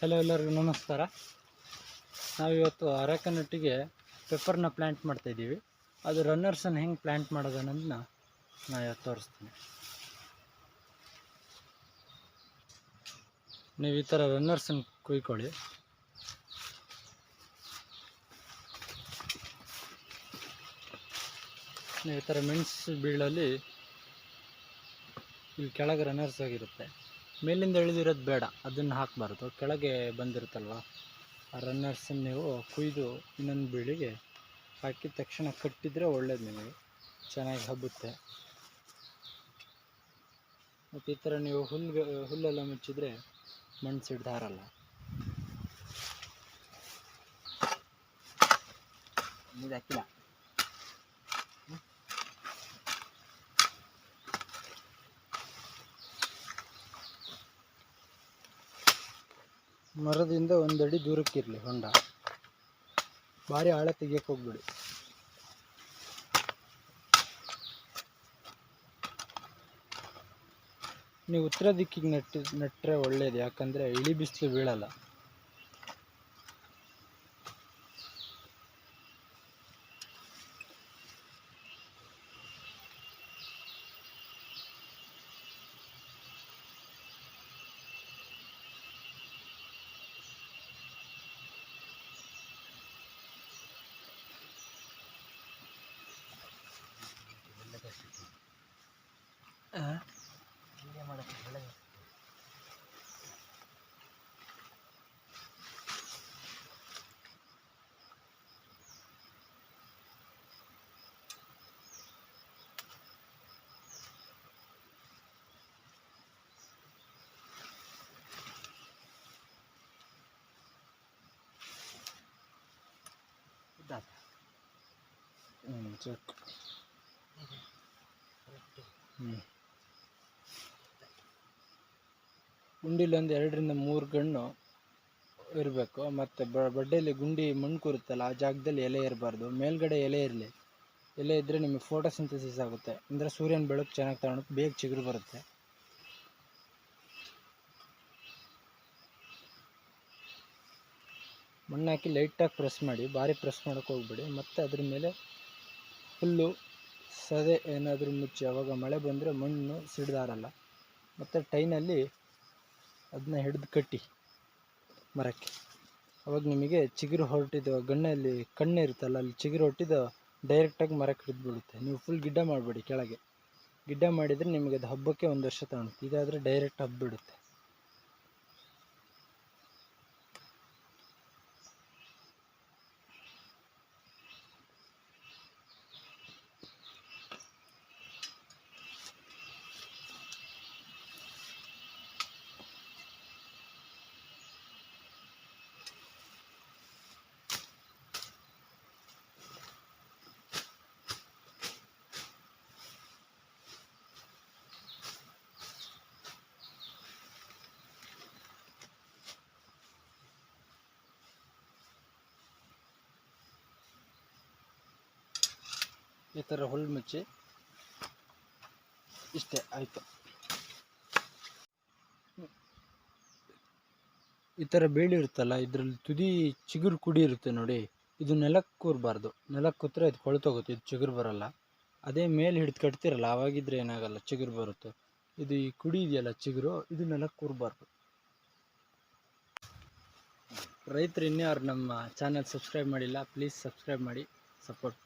Hello, ಎಲ್ಲರಿಗೂ ನಮಸ್ಕಾರ. ನಾವಿವತ್ತು ಅರೆಕನಟ್ಟಿಗೆ ಪೆಪ್ಪರ್ನ ಪ್ಲ್ಯಾಂಟ್ ಮಾಡ್ತಾಯಿದ್ದೀವಿ. ಅದು ರನ್ನರ್ಸನ್ನು ಹೆಂಗೆ ಪ್ಲ್ಯಾಂಟ್ ಮಾಡೋದು ಅನ್ನೋದನ್ನ ನಾನು ಇವತ್ತು ತೋರಿಸ್ತೀನಿ. ನೀವು ಈ ಥರ ರನ್ನರ್ಸನ್ನು ಕುಯ್ಕೊಳ್ಳಿ. ನೀವು ಈ ಥರ ಮೆಣಸು ಬೀಳಲ್ಲಿ ಇಲ್ಲಿ ಕೆಳಗೆ ರನ್ನರ್ಸ್ ಆಗಿರುತ್ತೆ. ಮೇಲಿಂದ ಇಳಿದಿರೋದು ಬೇಡ, ಅದನ್ನು ಹಾಕಬಾರ್ದು. ಕೆಳಗೆ ಬಂದಿರುತ್ತಲ್ವ ಆ ರನ್ನರ್ಸನ್ನು ನೀವು ಕುಯ್ದು ಇನ್ನೊಂದು ಬೀಳಿಗೆ ಹಾಕಿದ ತಕ್ಷಣ ಕಟ್ಟಿದರೆ ಒಳ್ಳೇದು, ನಿಮಗೆ ಚೆನ್ನಾಗಿ ಹಬ್ಬುತ್ತೆ. ಮತ್ತು ಈ ಥರ ನೀವು ಹುಲ್ಲೆಲ್ಲ ಮುಚ್ಚಿದರೆ ಮಣ್ಣು ಸಿಡ್ದು ಹಾರಲ್ಲ. ಹಾಕಿಲ್ಲ ಮರದಿಂದ ಒಂದಡಿ ದೂರಕ್ಕಿರಲಿ ಹೊಂಡ, ಭಾರಿ ಆಳ ತೆಗಿಯಕ್ಕೆ ಹೋಗ್ಬಿಡಿ. ನೀವು ಉತ್ತರ ದಿಕ್ಕಿಗೆ ನೆಟ್ಟರೆ ಒಳ್ಳೆಯದು, ಯಾಕಂದರೆ ಇಳಿ ಬಿಸಿಲು ಬೀಳಲ್ಲ. ಚೆಕ್. ಗುಂಡಿಲಿ ಒಂದು 2 ರಿಂದ 3 ಗಣ್ಣು ಇರಬೇಕು. ಮತ್ತು ಬಡ್ಡೆಯಲ್ಲಿ ಗುಂಡಿ ಮಣ್ಣು ಕೂರುತ್ತಲ್ಲ, ಆ ಜಾಗದಲ್ಲಿ ಎಲೆ ಇರಬಾರ್ದು. ಮೇಲ್ಗಡೆ ಎಲೆ ಇರಲಿ. ಎಲೆ ಇದ್ದರೆ ನಿಮಗೆ ಫೋಟೋಸಿಂಥಸಿಸ್ ಆಗುತ್ತೆ, ಅಂದರೆ ಸೂರ್ಯನ ಬೆಳಕು ಚೆನ್ನಾಗಿ ತಗೊಳುತ್ತೆ, ಬೇಗ ಚಿಗುರು ಬರುತ್ತೆ. ಮಣ್ಣು ಹಾಕಿ ಲೈಟಾಗಿ ಪ್ರೆಸ್ ಮಾಡಿ, ಭಾರಿ ಪ್ರೆಸ್ ಮಾಡೋಕ್ಕೆ ಹೋಗ್ಬೇಡಿ. ಮತ್ತು ಅದ್ರ ಮೇಲೆ ಹುಲ್ಲು ಸದೆ ಏನಾದರೂ ಮುಚ್ಚಿ, ಆವಾಗ ಮಳೆ ಬಂದರೆ ಮಣ್ಣು ಸಿಡ್ದಾರಲ್ಲ. ಮತ್ತು ಟೈನಲ್ಲಿ ಅದನ್ನ ಹಿಡಿದು ಕಟ್ಟಿ ಮರಕ್ಕೆ, ಅವಾಗ ನಿಮಗೆ ಚಿಗುರು ಹೊರಟಿದ್ದು ಗಣ್ಣಲ್ಲಿ ಕಣ್ಣು ಇರುತ್ತಲ್ಲ, ಅಲ್ಲಿ ಚಿಗುರು ಹೊರಟಿದ್ದು ಡೈರೆಕ್ಟಾಗಿ ಮರಕ್ಕೆ ಹಿಡಿದು ಬಿಡುತ್ತೆ. ನೀವು ಫುಲ್ ಗಿಡ್ಡ ಮಾಡಬೇಡಿ, ಕೆಳಗೆ ಗಿಡ್ಡ ಮಾಡಿದರೆ ನಿಮಗೆ ಅದು ಹಬ್ಬಕ್ಕೆ 1 ವರ್ಷ ತಗೊಳುತ್ತೆ. ಇದಾದರೆ ಡೈರೆಕ್ಟ್ ಹಬ್ಬಿಡುತ್ತೆ. ಈ ಥರ ಹುಲ್ಲು ಮುಚ್ಚಿ, ಇಷ್ಟೇ ಆಯಿತು. ಈ ಥರ ಬೇಲಿ ಇರುತ್ತಲ್ಲ, ಇದರಲ್ಲಿ ತುದಿ ಚಿಗುರು ಕುಡಿ ಇರುತ್ತೆ ನೋಡಿ, ಇದು ನೆಲಕ್ಕೆ ಕೂರಬಾರ್ದು. ನೆಲಕ್ಕೆ ಕೂತ್ರೆ ಇದು ಕೊಳ್ತೋಗುತ್ತೆ, ಇದು ಚಿಗುರು ಬರಲ್ಲ. ಅದೇ ಮೇಲೆ ಹಿಡಿದು ಕಟ್ತಿರಲ್ಲ, ಆವಾಗಿದ್ದರೆ ಏನಾಗಲ್ಲ, ಚಿಗುರು ಬರುತ್ತೆ. ಇದು ಈ ಕುಡಿ ಇದೆಯಲ್ಲ ಚಿಗುರು, ಇದು ನೆಲಕ್ಕೆ ಕೂರಬಾರ್ದು. ರೈತರು ಇನ್ಯಾರು ನಮ್ಮ ಚಾನಲ್ ಸಬ್ಸ್ಕ್ರೈಬ್ ಮಾಡಿಲ್ಲ, ಪ್ಲೀಸ್ ಸಬ್ಸ್ಕ್ರೈಬ್ ಮಾಡಿ, ಸಪೋರ್ಟ್